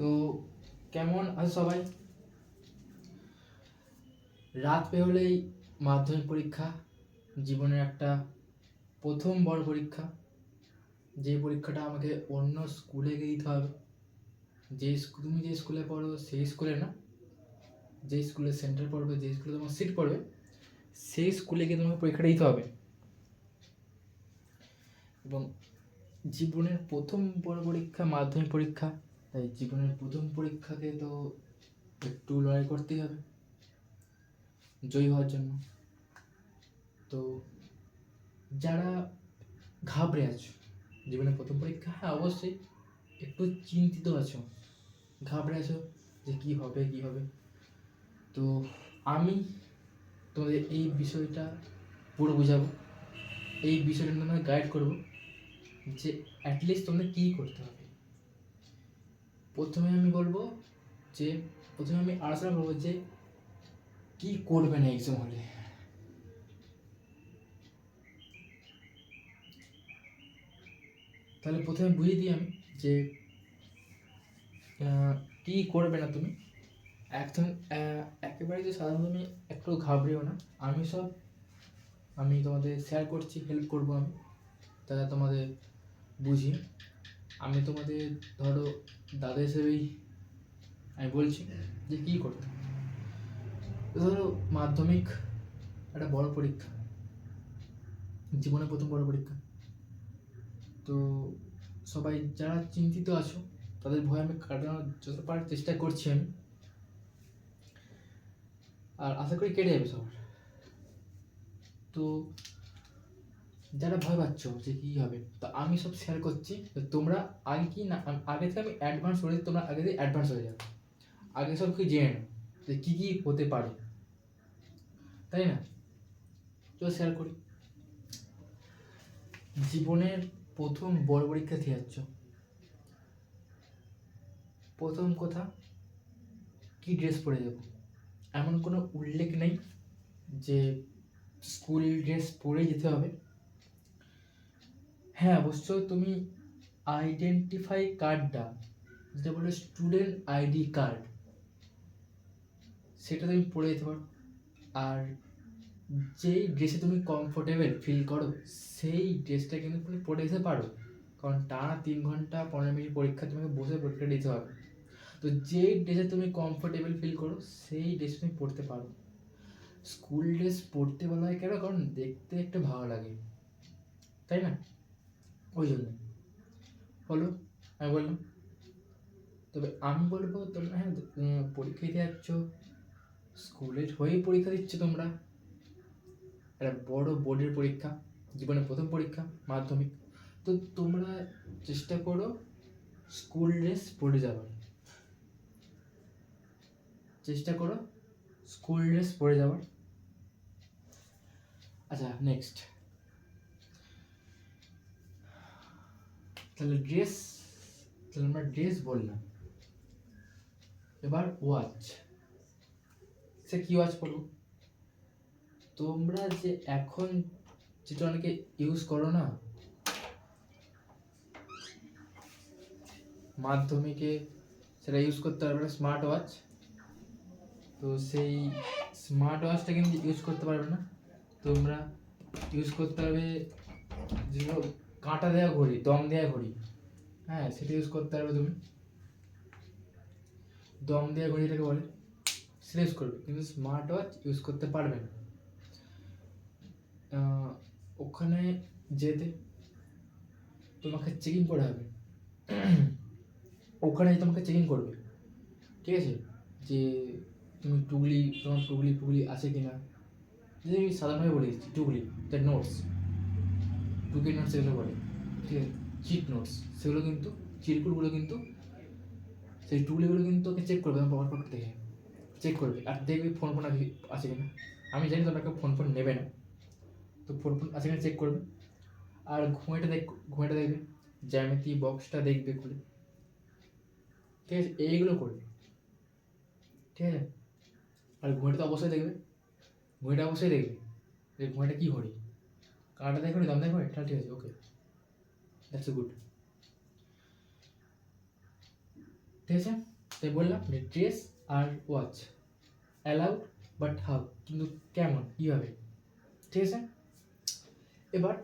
তো কেমন আছো সবাই? রাত পেরোলেই মাধ্যমিক পরীক্ষা, জীবনের একটা প্রথম বড় পরীক্ষা। যে পরীক্ষাটা আমাকে অন্য স্কুলে গিয়ে দিতে হবে। তুমি যে স্কুলে পড়ো সেই স্কুলে না, যে স্কুলে সেন্টার পড়বে, যে স্কুলে তোমার সিট পড়বে, সেই স্কুলে গিয়ে তোমাকে পরীক্ষাটা দিতে হবে। এবং জীবনের প্রথম বড় পরীক্ষা মাধ্যমিক পরীক্ষা, তাই জীবনের প্রথম পরীক্ষাকে তো একটু লড়াই করতেই হবে জয়ী হওয়ার জন্য। তো যারা ঘাবড়ে আছো জীবনের প্রথম পরীক্ষা, হ্যাঁ অবশ্যই একটু চিন্তিত আছো, ঘাবড়ে আছো যে কী হবে, তো আমি তোমাদের এই বিষয়টা পুরো বোঝাবো, এই বিষয়টা তোমাদের গাইড করবো যে অ্যাটলিস্ট তোমাদের কী করতে হবে। প্রথমে আমি আলোচনা করবো যে কী করবে না এক্সাম হলে। তাহলে প্রথমে বুঝিয়ে দিই আমি যে কী করবে না তুমি। একদম একেবারে যে সাধারণত তুমি একটু ঘাবড়েও না, আমি তোমাদের শেয়ার করছি, হেল্প করবো আমি, তারা তোমাদের বুঝি। আমি তোমাদের ধরো দাদা হিসেবেই আমি বলছি যে কী করতে। ধরো মাধ্যমিক একটা বড় পরীক্ষা, জীবনের প্রথম বড় পরীক্ষা। তো সবাই যারা চিন্তিত আছো তাদের ভয় আমি কাটানোর যত পারার চেষ্টা করছি আমি, আর আশা করি কেটে যাবে সবার। তো যারা ভয় পাচ্ছ যে কী হবে, তো আমি সব শেয়ার করছি, তোমরা আগে কি না আগে থেকে আমি অ্যাডভান্স করে দিই, তোমরা আগে থেকে অ্যাডভান্স হয়ে যাও, আগে সব কিছু জেনে নাও যে কী কী হতে পারে, তাই না? চলো শেয়ার করি। জীবনের প্রথম বড় পরীক্ষা দিয়ে যাচ্ছ, প্রথম কথা কি ড্রেস পরে যাবো, এমন কোনো উল্লেখ নেই যে স্কুল ড্রেস পরেই যেতে হবে। হ্যাঁ অবশ্যই তুমি আইডেন্টিফাই কার্ডটা, যেটা বলে স্টুডেন্ট আইডি কার্ড, সেটা তুমি পরে যেতে পারো। আর যেই ড্রেসে তুমি কমফোর্টেবল ফিল করো সেই ড্রেসটা কিন্তু তুমি পরে যেতে পারো, কারণ টানা 3 ঘন্টা 15 মিনিট পরীক্ষা, তোমাকে বসে পরীক্ষা দিতে হবে। তো যেই ড্রেসে তুমি কমফোর্টেবল ফিল করো সেই ড্রেস তুমি পরতে পারো। স্কুল ড্রেস পরতে বলা হয় কেন, কারণ দেখতে একটু ভালো লাগে, তাই না? ওই জন্য বলো, আমি বললাম। তবে আমি বলবো তোমরা, হ্যাঁ পরীক্ষা দিতে যাচ্ছ, স্কুলের হয়েই পরীক্ষা দিচ্ছ তোমরা, একটা বড় বোর্ডের পরীক্ষা, জীবনের প্রথম পরীক্ষা মাধ্যমিক। তো তোমরা চেষ্টা করো স্কুল ড্রেস পরে যাওয়ার, আচ্ছা নেক্সট, তাহলে আমরা ড্রেস বললাম। এবার ওয়াচ, সে কি ওয়াচ পরবো? তোমরা যে এখন যেটা অনেকে ইউজ করো না মাধ্যমিকে, সেটা ইউজ করতে পারবে না, স্মার্ট ওয়াচ। তো সেই স্মার্ট ওয়াচটা কিন্তু ইউজ করতে পারবে না, তোমরা ইউজ করতে পারবে যেগুলো কাঁটা দেওয়া ঘড়ি, দম দেওয়া ঘড়ি, হ্যাঁ সেটা ইউজ করতে পারবে তুমি। দম দেওয়া ঘড়িটাকে বলে, সেটা ইউজ করবে, কিন্তু স্মার্ট ওয়াচ ইউজ করতে পারবে না। ওখানে যেতে তোমাকে চেকিং করা হবে, ওখানে তোমাকে চেকিং করবে, ঠিক আছে, যে তোমার টুগলি আছে কিনা। যদি আমি সাধারণভাবে বলে দিচ্ছি, টুগলি দ্য নোটস, টুকের নোটস এগুলো বলে, ঠিক আছে, চিট নোটস, সেগুলো কিন্তু চিরকুটগুলো কিন্তু সেই টুগলিগুলো কিন্তু ওকে চেক করবে, তোমার পকেট থেকে চেক করবে, আর দেখবে ফোন আছে কিনা। আমি জানি তোমাকে ফোন নেবে না, তো ফোন আছে কিনা চেক করবে। আর ঘুমেটা দেখবে, জ্যামিতি বক্সটা দেখবে খুলে, ঠিক আছে, এইগুলো করবে, ঠিক আছে। আর ঘুমেটা তো অবশ্যই দেখবে, যে ঘুমেটা কী ঘড়ি, কাঁটা দেয় ঘড়ি, দম দেয় ঘড়ি, তাহলে ঠিক আছে, ওকে, দ্যাটস গুড, ঠিক আছে। তাই বললাম যে ড্রেস আর ওয়াচ অ্যালাউড, বাট হাউ, কিন্তু কেমন, কীভাবে, ঠিক আছে। এবার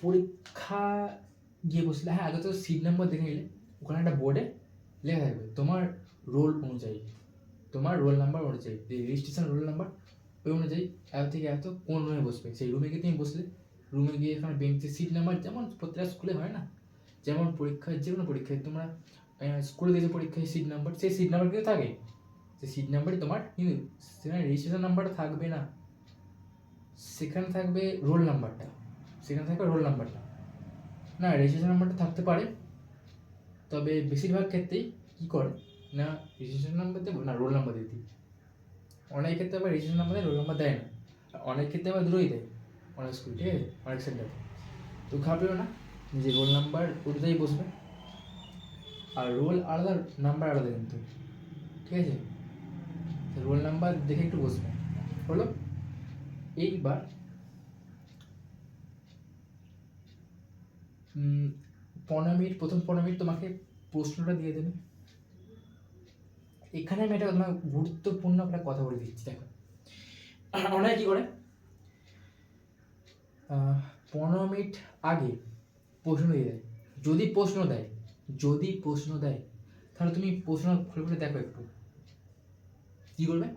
পরীক্ষা গিয়ে বসলে, হ্যাঁ আগে তো সিট নাম্বার দেখে নিলে, ওখানে একটা বোর্ডে লেখা থাকবে তোমার রোল অনুযায়ী, তোমার রোল নাম্বার অনুযায়ী, রেজিস্ট্রেশন রোল নাম্বার ওই অনুযায়ী এত থেকে এত কোন রুমে বসবে, সেই রুমে গিয়ে তুমি বসলে। রুমে গিয়ে এখানে বেঞ্চের সিট নাম্বার যেমন প্রত্যেকটা স্কুলে হয় না, যেমন পরীক্ষায়, যে কোনো পরীক্ষায় তোমরা স্কুলে দিয়েছে পরীক্ষায় সিট নাম্বার, সেই সিট নাম্বার কিন্তু থাকে, সেই সিট নাম্বারই তোমার, কিন্তু সেখানে রেজিস্ট্রেশন নাম্বারটা থাকবে না, সেখানে থাকবে রোল নাম্বারটা, সেখানে থাকবে রোল নাম্বারটা। না, রেজিস্ট্রেশন নাম্বারটা থাকতে পারে, তবে বেশিরভাগ ক্ষেত্রেই কী করে না, রেজিস্ট্রেশন নাম্বার দেবো না রোল নাম্বার দিয়ে দিই। অনেক ক্ষেত্রে আবার রেজিস্ট্রেশন নাম্বার দেয়, রোল নাম্বার দেয় না, অনেক ক্ষেত্রে আবার দুটোই দেয়, অনেক স্কুল, ঠিক আছে, অনেক সেন্টারে। তো ঘাবড়িও না, যে রোল নাম্বার অনুযায়ী বসবে, আর রোল আলাদা, নাম্বার আলাদা কিন্তু, ঠিক আছে। রোল নাম্বার দেখে একটু বসবে, হলো। এইবার 15 মিনিট, প্রথম 15 মিনিট তোমাকে প্রশ্নটা দিয়ে দেবে। এখানে আমি একটা তোমার গুরুত্বপূর্ণ একটা কথা বলে দিচ্ছি, দেখো অনেকে কী করে, 15 মিনিট আগে প্রশ্ন দিয়ে দেয়। যদি প্রশ্ন দেয় তাহলে তুমি প্রশ্ন খুলে খুলে দেখো, একটু কী করবে,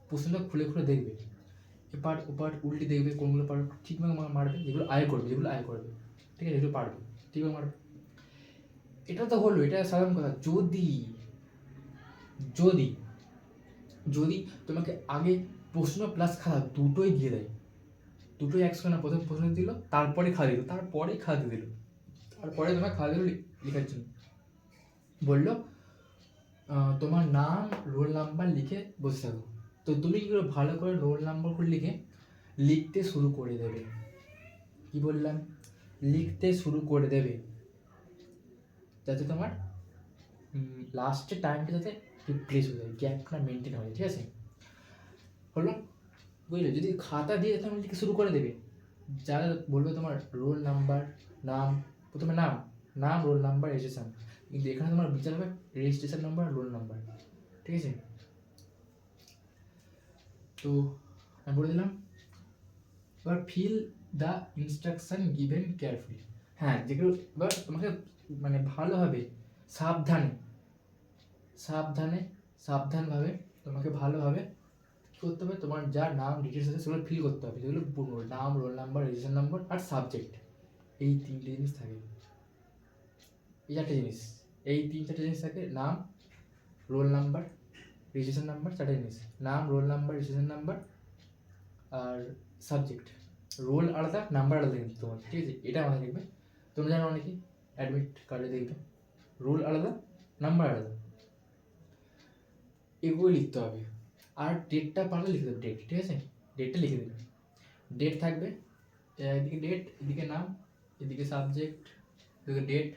প্রশ্নটা খুলে খুলে দেখবে, এপার ওপার উল্টে দেখবে, কোনগুলো পারবে ঠিকভাবে মারবে, যেগুলো আয় করবে, ঠিক আছে, যেগুলো পারবে ঠিকভাবে মারবে। এটা তো হলো, এটা সাধারণ কথা। যদি যদি যদি তোমাকে আগে প্রশ্ন প্লাস খাতা দুটোই দিয়ে দেয়, দুটোই একসঙ্গে না, প্রথম প্রশ্ন দিল, তারপরে খাতা দিল, তারপরে তোমার খাতা দিল লেখার জন্য, বললো তোমার নাম রোল নাম্বার লিখে বসে থাকো। তো তুমি কী করে ভালো করে রোল নাম্বারগুলো লিখে লিখতে শুরু করে দেবে, কি বললাম, লিখতে শুরু করে দেবে, যাতে তোমার লাস্টের টাইমটা যাতে রিপ্লেস হয়ে যায়, গ্যাপটা মেনটেন হয়, ঠিক আছে, হলো, বুঝলে। যদি খাতা দিয়ে তুমি লিখে শুরু করে দেবে, যারা বলবে তোমার রোল নাম্বার, নাম, প্রথমে নাম রোল নাম্বার রেজিস্ট্রেশন, কিন্তু এখানে তোমার বিচার হবে রেজিস্ট্রেশন নাম্বার রোল নাম্বার, ঠিক আছে। তো আমি বলে দিলাম, এবার fill the instruction given carefully. হ্যাঁ, যেগুলো এবার তোমাকে মানে ভালোভাবে সাবধানভাবে তোমাকে ভালোভাবে কী করতে হবে, তোমার যা নাম ডিটেলস আছে সেগুলো ফিল করতে হবে, যেগুলো নাম, রোল নাম্বার, রেজিস্ট্রেশন নাম্বার আর সাবজেক্ট, এই 3টে জিনিস থাকে, এই 3-4টে জিনিস থাকে, নাম, রোল নাম্বার, রেজিস্ট্রেশন নাম্বার, 4টে জিনিস, নাম, রোল নাম্বার, রেজিস্ট্রেশন নাম্বার আর সাবজেক্ট। রোল আলাদা, নাম্বার আলাদা কিন্তু তোমার, ঠিক আছে, এটা মাথায় রাখবে। তোমরা জানো অনেকে অ্যাডমিট কার্ডে দেখবে রোল আলাদা, নাম্বার আলাদা, এগুলো লিখতে হবে। আর ডেটটা পারলে লিখে দেবে, ডেট, ঠিক আছে, ডেটটা লিখে দেবে, ডেট থাকবে, এদিকে ডেট, এদিকে নাম, এদিকে সাবজেক্ট, এদিকে date,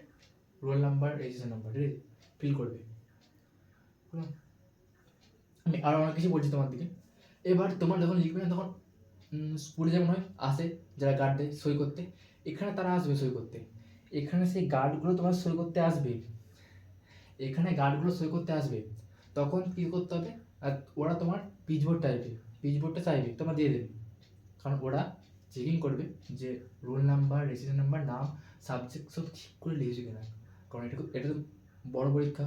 roll number, registration number, ঠিক আছে, ফিল করবে। আমি আরও অনেক কিছু বলছি তোমার দিকে। এবার তোমার যখন লিখবে না, তখন স্কুলে যেমন হয় আসে যারা গার্ড দেয় সই করতে, এখানে তারা আসবে সই করতে, এখানে সেই গার্ডগুলো তোমার সই করতে আসবে, তখন কী করতে হবে, আর ওরা তোমার পিচবোর্ডটা চাইবে, তোমার দিয়ে দেবে, কারণ ওরা চেকিং করবে যে রোল নাম্বার, রেজিস্ট্রেশন নাম্বার, নাম, সাবজেক্ট সব ঠিক করে লিখেছে কিনা, কারণ এটা তো বড় পরীক্ষা,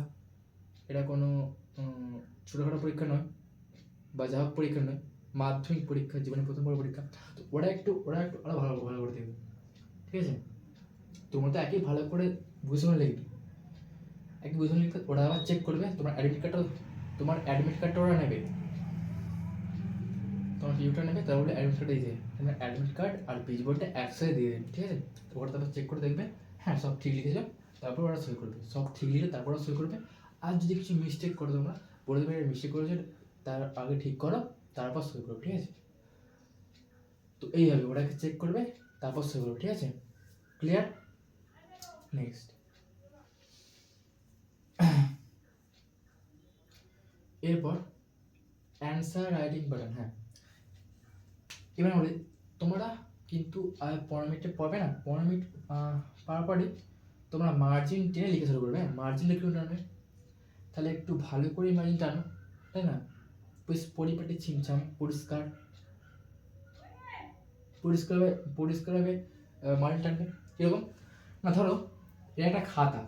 এটা কোনো ছোটোখাটো পরীক্ষা নয়, বা যা হোক পরীক্ষা নয়, মাধ্যমিক পরীক্ষা, জীবনের প্রথম বড় পরীক্ষা, তো ওরা একটু আরও ভালো করে দেবে, ঠিক আছে। তোমরা তো একই ভালো করে বুঝে লিখবে, ওরা আবার চেক করবে, তোমার অ্যাডমিট কার্ডটা ওরা নেবে, তোমার পিউটা নেবে, তাহলে অ্যাডমিট কার্ড দিয়ে দেবে, তোমার অ্যাডমিট কার্ড আর পিচবোর্ডটা একসাথে দিয়ে দেবে, ঠিক আছে। তো ওরা তারপর চেক করে দেখবে, হ্যাঁ সব ঠিক লিখেছো, তারপর ওরা সই করবে, সব ঠিক লিখে তারপর ওরা সই করবে। আর যদি কিছু মিস্টেক করো তোমরা বলে দেবে, মিস্টেক করেছো, তার আগে ঠিক করো, তারপর সই করো, ঠিক আছে। তো এইভাবে ওটাকে চেক করবে, তারপর সই করবে, ঠিক আছে, ক্লিয়ার। নেক্সট, এরপর অ্যান্সার রাইটিং বাটন। হ্যাঁ, এবার বলি, তোমরা কিন্তু 15 মিনিটে পাবে না, 15 মিনিট পাওয়ার পরে তোমরা মার্জিন টেনে লিখে শুরু করবে, হ্যাঁ মার্জিন লিখে টানবে, তাহলে একটু ভালো করে মার্জিন টানো, তাই না? বেশ পরিপাটি ছিমছাম পরিষ্কার পরিষ্কারভাবে পরিষ্কারভাবে মার্জিন টানবে। কীরকম না, ধরো এটা একটা খাতা,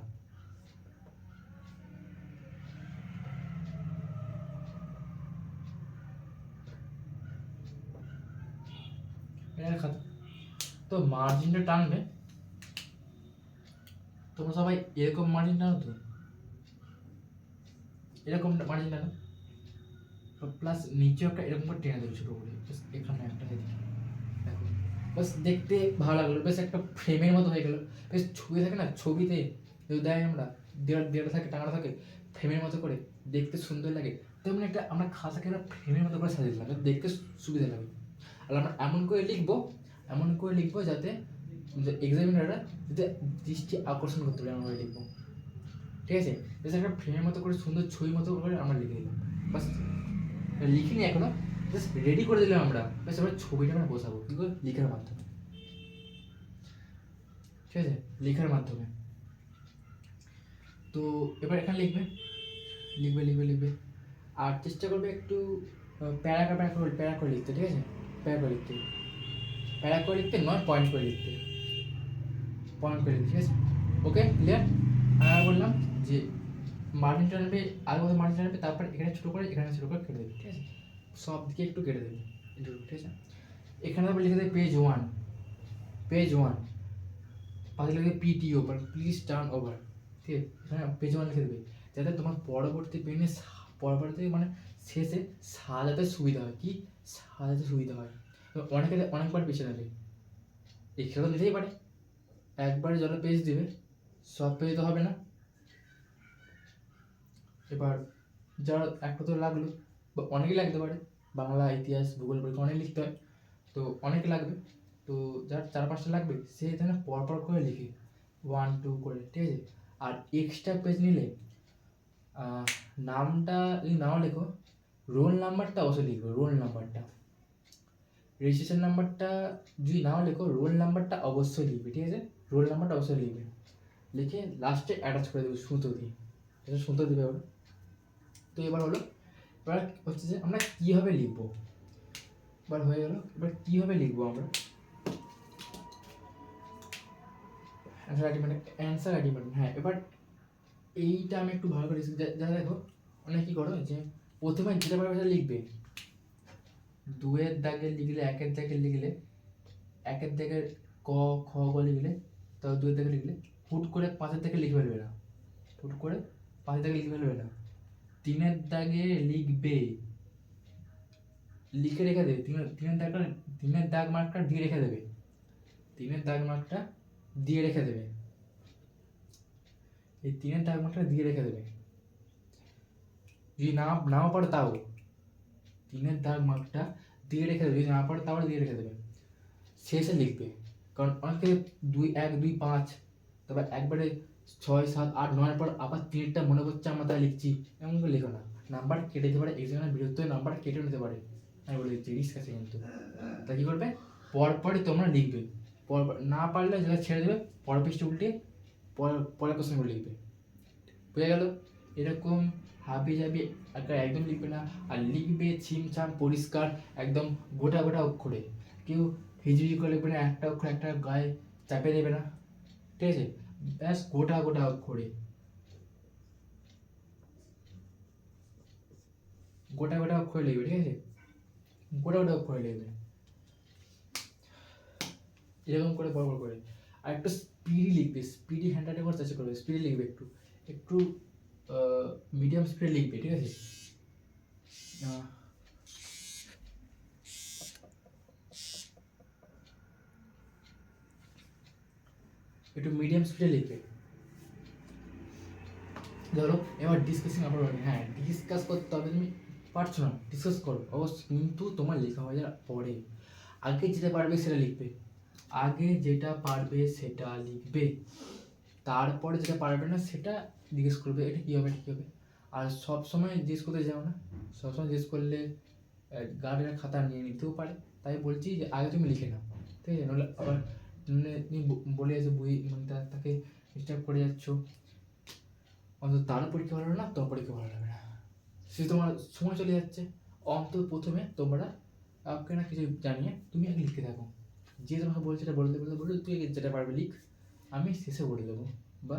এটা একটা খাতা, তো মার্জিনটা টানবে তোমরা সবাই এরকম মার্জিন টানো, তো এরকম মার্জিন টানো, প্লাস নিচেও একটা এরকম করে টেনে দেবে ছোটো করে, এখানে একটা দেখো, বাস দেখতে ভালো লাগলো, বেশ একটা ফ্রেমের মতো হয়ে গেল। বেশ ছবি থাকে না, ছবিতে যদি দেয় আমরা দেয়ালে থাকে টাঙানো থাকে ফ্রেমের মতো করে, দেখতে সুন্দর লাগে, তেমন একটা আমরা খাতাকে একটা ফ্রেমের মতো করে সাজিয়ে দিলাম, দেখতে সুবিধা লাগে। আর আমরা এমন করে লিখবো যাতে এক্সামিনাররা যাতে দৃষ্টি আকর্ষণ করতে পারে, আমরা লিখবো, ঠিক আছে? বেশ একটা ফ্রেমের মতো করে সুন্দর ছবি মতো করে আমরা লিখে দিলাম, বাস লিখিনি এখনো, জাস্ট রেডি করে দিলাম আমরা, বেশ আমরা ছবিটা আমরা বসাবো কী করে, লিখার মাধ্যমে, ঠিক আছে? লেখার মাধ্যমে। তো এবার এখানে লিখবে আর চেষ্টা করবে একটু প্যারা করে লিখতে, ঠিক আছে? প্যারা করে লিখতে নয়, পয়েন্ট করে লিখতে, ঠিক আছে? ওকে, ক্লিয়ার? আর বললাম যে মার্জিন টানবে, তারপর এখানে ছোটো করে কেটে দেবে, ঠিক আছে? সব দিকে একটু কেটে দেবে, ঠিক আছে? এখানে তারপর লিখে দেবে পেজ ওয়ান, পাশে লিখে পিটিও, প্লিজ টার্ন ওভার, ঠিক আছে? এখানে পেজ ওয়ান লিখে দেবে, যাতে তোমার পরবর্তী মানে শেষে সাজাতে সুবিধা হয়। তো অনেকবার পিছিয়ে নেবে, এখানে তো নিতেই পারে, একবারে যত পেজ দেবে সব পেজ তো হবে না। এবার যারা একটা তো লাগলো, বা অনেকেই লাগতে পারে, বাংলা, ইতিহাস, ভূগোল পরীক্ষা অনেক লিখতে হয়, তো অনেকে লাগবে, তো যার 4-5টা লাগবে সে এখানে পরপর করে লিখে 1-2 করে, ঠিক আছে? আর এক্সট্রা পেজ নিলে নামটা যদি নাও লেখো, রোল নাম্বারটা অবশ্যই লিখবে, রেজিস্ট্রেশন নাম্বারটা যদি নাও লেখো, রোল নাম্বারটা অবশ্যই লিখবে, ঠিক আছে? লিখে লাস্টে অ্যাটাচ করে দেবে সুতো দিয়ে, এটা সুতো দেবে ওরা। তো এবার হচ্ছে যে আমরা কীভাবে লিখবো, এবার হয়ে গেল, এবার কীভাবে লিখবো আমরা অ্যান্সার রাইটিং মানে, হ্যাঁ। এবার এইটা আমি একটু ভালো করে যারা দেখো অনেক কী করো যে প্রথমে যেটা পারবে সেটা লিখবে, 2-এর দাগে লিখলে, 1-এর দাগে লিখলে, 1-এর দাগে ক খ গ লিখলে, তারপর 2-এর দাগে লিখলে হুট করে 5-এর দাগে লিখে ফেলবে না, 3-এর দাগে লিখবে, লিখে রেখে দেবে, 3-এর দাগ মার্কটা দিয়ে রেখে দেবে, 3-এর দাগ মার্কটা দিয়ে রেখে দেবে, এই 3-এর দাগ মার্কটা দিয়ে রেখে দেবে, যদি নাও পারো তাও 3-এর দাগ মার্কটা দিয়ে রেখে দেবে, যদি না পারো তাও দিয়ে রেখে দেবে, শেষে লিখবে। কারণ অনেকে 2-1-2-5 তারপর একবারে 6-7-8-9 পর আবার 3-টা মনে করছে আমরা তাই লিখছি, এমন করে লিখো না, নাম্বার কেটে দিতে পারে, এক্সামের বিরুদ্ধে নাম্বার কেটে নিতে পারে, আমি বলে দিচ্ছি, রিস্ক আছে কিন্তু। তা কী করবে, পরপরই তোমরা লিখবে, না পারলে যেটা ছেড়ে দেবে, পরের পৃষ্ঠে উল্টে পরের কোশ্চেনগুলো লিখবে, বুঝে গেল? এরকম হাবি জাবি একদম লিখবে না, আর লিখবে ছিমছাম পরিষ্কার, একদম গোটা অক্ষরে, কেউ হিজিবিজি করে লিখবে না, একটা অক্ষর একটা গায়ে চাপিয়ে দেবে না, ঠিক আছে? ব্যাস গোটা অক্ষরে, লিখবে, ঠিক আছে? অক্ষরে লিখবে, এরকম করে বড় করে। আর একটু স্পিডি হ্যান্ডরাইটিং করার চেষ্টা করবে, স্পিডে লিখবে, একটু মিডিয়াম স্পিডে লিখবে, ঠিক আছে? একটু মিডিয়াম স্পিডে লিখবে। ধরো এবার ডিসকাসিং হ্যাঁ, ডিসকাস করতে হবে, তুমি পারছো না ডিসকাস করো অবশ্যই, কিন্তু তোমার লেখা হয়ে যাওয়ার পরে আগে যেটা পারবে সেটা লিখবে, তারপরে যেটা পারবে না সেটা জিজ্ঞেস করবে, এটা কী হবে, আর সবসময় জিজ্ঞেস করতে যাও না, সবসময় জিজ্ঞেস করলে গার্ডের খাতা নিয়ে নিতেও পারে, তাই বলছি যে আগে তুমি লিখে নাও, ঠিক আছে? নাহলে আবার তুমি বলে আছে বই মানে তাকে ডিস্টার্ব করে যাচ্ছ, অন্তত তারও পরীক্ষা ভালো হবে না, তোমার পরীক্ষা ভালো হবে না, সে তোমার সময় চলে যাচ্ছে। অন্তত প্রথমে তোমরা কাউকে না কিছু জানিয়ে তুমি আগে লিখতে থাকো, যে তোমাকে বলছে এটা বলতে বলতে বলতে তুই যেটা পারবে লিখ, আমি শেষে বলে দেবো বা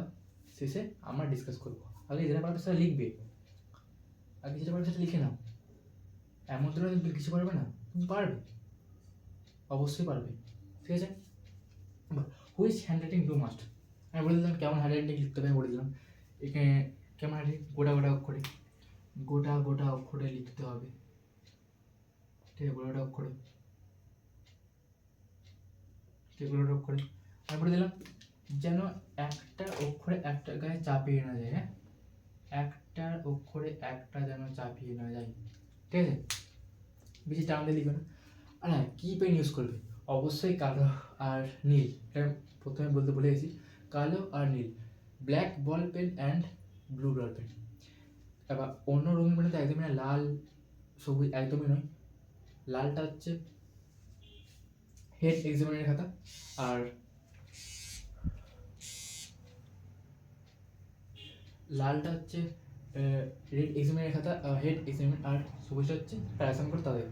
শেষে আমরা ডিসকাস করবো। আগে যেটা পারবে সেটা লিখবে, আগে যেটা পারবে সেটা লিখে নাও। এমন তো নয় তুমি কিছু পারবে না, তুমি পারবে, অবশ্যই পারবে, ঠিক আছে। Which hand writing do must, আমি বলে দিলাম কেমন হ্যান্ড রাইটিং লিখতে হবে, বলে দিলাম এখানে কেমন হ্যান্ড রাইটিং, গোটা গোটা অক্ষরে, গোটা গোটা অক্ষরে লিখতে হবে, ঠিক আছে, গোটা গোটা অক্ষরে, ঠিক আছে, গোটা গোটা অক্ষরে। আমি বলে দিলাম যেন একটা অক্ষরে একটা গায়ে চাপিয়ে না যায়, হ্যাঁ, একটা অক্ষরে একটা যেন চাপিয়ে না যায়, ঠিক আছে, বেশি টান দিয়ে লিখবে না। আর হ্যাঁ, কী পেন ইউজ করবে, অবশ্যই কালো আর নীল, এটা প্রথমে বলতে ভুলে গেছি, কালো আর নীল, black ball pen and blue ball pen. এবার অন্য রঙিন পেনে তো একদমই না, লাল সবুজ একদমই নয়, লালটা হচ্ছে হেড এক্সামিনের খাতা, আর লালটা হচ্ছে রেড এক্সামিনের খাতা, হেড এক্সামিন, আর সবুজটা হচ্ছে প্যারাসাম করে তাদের,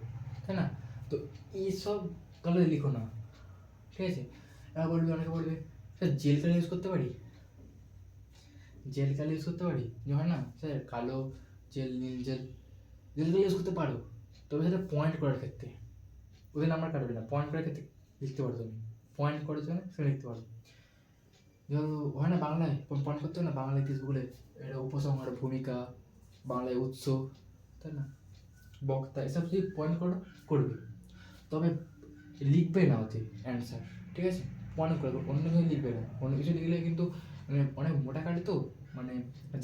তাই না? তো এইসব কালারে লিখো না, ঠিক আছে। এবার বলবে, অনেকে বলবে স্যার জেল কালার ইউজ করতে পারি, জেল কালার ইউজ করতে পারি, যে হয় না স্যার কালো জেল, নীল জেল, জেল কালার ইউজ করতে পারো, তবে সেটা পয়েন্ট করার ক্ষেত্রে, ওদের নাম্বার কাটবে না, পয়েন্ট করার ক্ষেত্রে লিখতে পারো তুমি, পয়েন্ট করার জন্য সেটা লিখতে পারো। যেহেতু হয় না বাংলায় পয়েন্ট করতে হয় না, বাংলা ইতিহাস বলে এটা উপসংহার, ভূমিকা, বাংলায় উৎস, তাই না, বক্তা, এসব যদি পয়েন্ট করো করবে, তবে লিখবে না ওতে অ্যান্সার, ঠিক আছে, পয়েন্ট করবে, অন্য কিছু লিখবে না, অন্য কিছু লিখলে কিন্তু মানে অনেক মোটা কাটে তো, মানে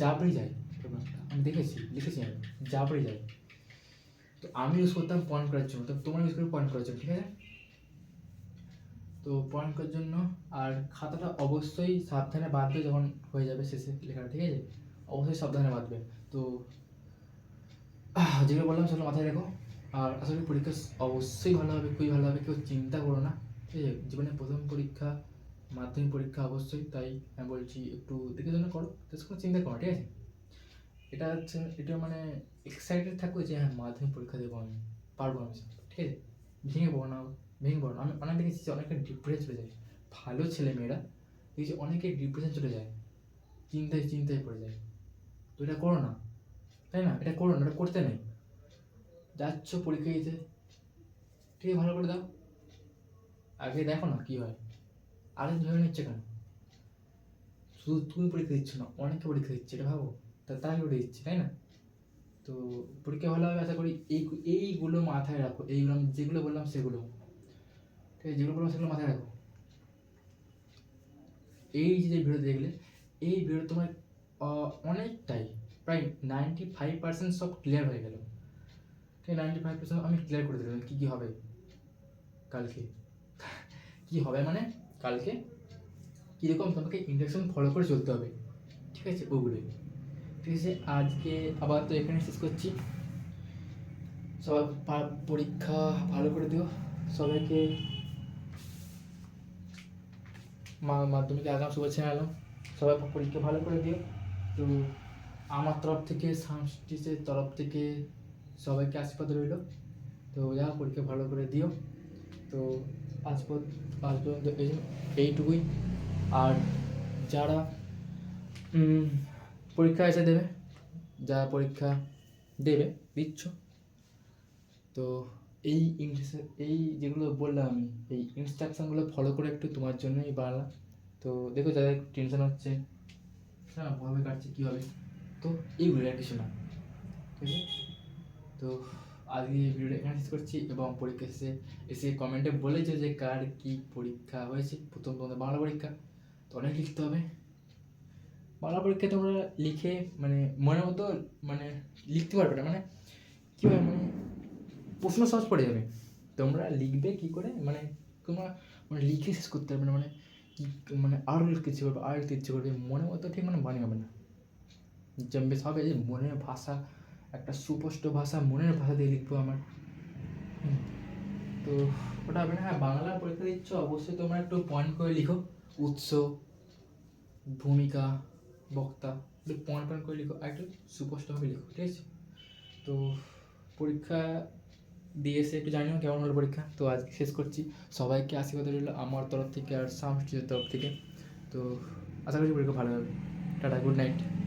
জাবড়ে যায় পেপারটা, আমি দেখেছি, লিখেছি আমি, জাবড়ে যায়। তো আমি ইউজ করতাম পয়েন্ট করার জন্য, তো তোমরা ইউজ করবে পয়েন্ট করার জন্য, ঠিক আছে। তো পয়েন্ট করার জন্য, আর খাতাটা অবশ্যই সাবধানে বাঁধবে যখন হয়ে যাবে শেষে লেখাটা, ঠিক আছে, অবশ্যই সাবধানে বাঁধবে। তো যেগুলো বললাম সেগুলো মাথায় রেখো, আর আসলে পরীক্ষা অবশ্যই ভালো হবে, খুবই ভালো হবে, কেউ চিন্তা করো না, ঠিক আছে, জীবনের প্রথম পরীক্ষা, মাধ্যমিক পরীক্ষা অবশ্যই, তাই আমি বলছি একটু দেখে জন্য করো, কোনো চিন্তা করো, ঠিক আছে। এটা হচ্ছে, এটা মানে এক্সাইটেড থাকো যে হ্যাঁ মাধ্যমিক পরীক্ষা দেবো, আমি পারবো, আমি সব, ঠিক আছে, ভেঙে পড়ো না, ভেঙে পড়ো না। আমি অনেক দেখেছি যে অনেকে ডিপ্রেশন চলে যায়, ভালো ছেলে মেয়েরা দেখছি অনেকে ডিপ্রেশন চলে যায়, চিন্তায় চিন্তায় পড়ে যায়, তো এটা করো না, তাই না, এটা করো না, এটা করতে নেই, যাচ্ছ পরীক্ষা দিতে, ঠিক আছে, ভালো করে দাও, আগে দেখো না কী হয়, আগে ভেবে নিচ্ছে কেন, শুধু তুমি পরীক্ষা দিচ্ছ না, অনেকে পরীক্ষা দিচ্ছে, এটা ভাবো, তারা করে দিচ্ছে, তাই না। তো পরীক্ষা ভালো হবে আশা করি, এইগুলো মাথায় রাখো, এইগুলো যেগুলো বললাম সেগুলো, ঠিক আছে, যেগুলো বললাম সেগুলো মাথায় রাখো। এই যে ভিডিও দেখলে, এই ভিডিও তোমার অনেকটাই প্রায় 95% সব ক্লিয়ার হয়ে গেল, ঠিক, 95% আমি ক্লিয়ার করে দিলাম কী কী হবে কালকে, কী হবে মানে কালকে কীরকম তোমাকে ইন্ডাকশন ফলো করে চলতে হবে, ঠিক আছে, ওগুলোই, ঠিক আছে। আজকে আবার তো এখানে শেষ করছি, সবাই পরীক্ষা ভালো করে দিও, সবাইকে মাধ্যমিকে আগাম শুভেচ্ছা জানালাম, সবাই পরীক্ষা ভালো করে দিও। তো আমার তরফ থেকে, সাংস্কৃতিকের তরফ থেকে সবাইকে আশীর্বাদ রইল। তো যা পরীক্ষা ভালো করে দিও। তো আজ পর্যন্ত এইটুকুই। আর যারা পরীক্ষা এসে দেবে, যারা পরীক্ষা দেবে দিচ্ছ, তো এই ইংলিশে এই যেগুলো বললাম আমি, এই ইনস্ট্রাকশানগুলো ফলো করে একটু তোমার জন্যই বানালাম। তো দেখো যাদের টেনশন হচ্ছে, হ্যাঁ ভাবে কাটছে কী হবে, তো এইগুলো আর কিছু না, ঠিক আছে। তো আজকে এই ভিডিওটা এখানে শেষ করছি, এবং পরীক্ষা শেষে এসে কমেন্টে বলেছো যে কার কী পরীক্ষা হয়েছে, প্রথম তোমাদের বাংলা পরীক্ষা, তো অনেক লিখতে হবে বাংলা পরীক্ষায়, তোমরা লিখে মানে মনের মতো মানে লিখতে পারবে না, মানে কী হয়, মানে প্রশ্ন সহজ পড়ে যাবে, তোমরা লিখবে কী করে, মানে তোমরা মানে লিখে শেষ করতে পারবে না, মানে কী মানে আরও লিখতে ইচ্ছে করবে, আর লিখতে ইচ্ছে করবে, মনের মতো ঠিক মানে বানিয়ে হবে না, বেশ হবে যে মনের ভাষা, একটা সুস্পষ্ট ভাষা, মনের ভাষা দিয়ে লিখবো আমার, তো ওটা হবে না। হ্যাঁ, বাংলা পরীক্ষা দিচ্ছ অবশ্যই তোমরা একটু পয়েন্ট করে লিখো, উৎস, ভূমিকা, বক্তা, একটু পয়েন্ট পয়েন্ট করে লিখো আর একটু সুস্পষ্টভাবে লিখো, ঠিক আছে? তো পরীক্ষা দিয়ে এসে একটু জানিও কেমন হলো পরীক্ষা। তো আজকে শেষ করছি। সবাইকে আশীর্বাদ রইল আমার তরফ থেকে আর সাউন্ড তরফ থেকে। তো আশা করছি পরীক্ষা ভালো হবে। Tata, good night.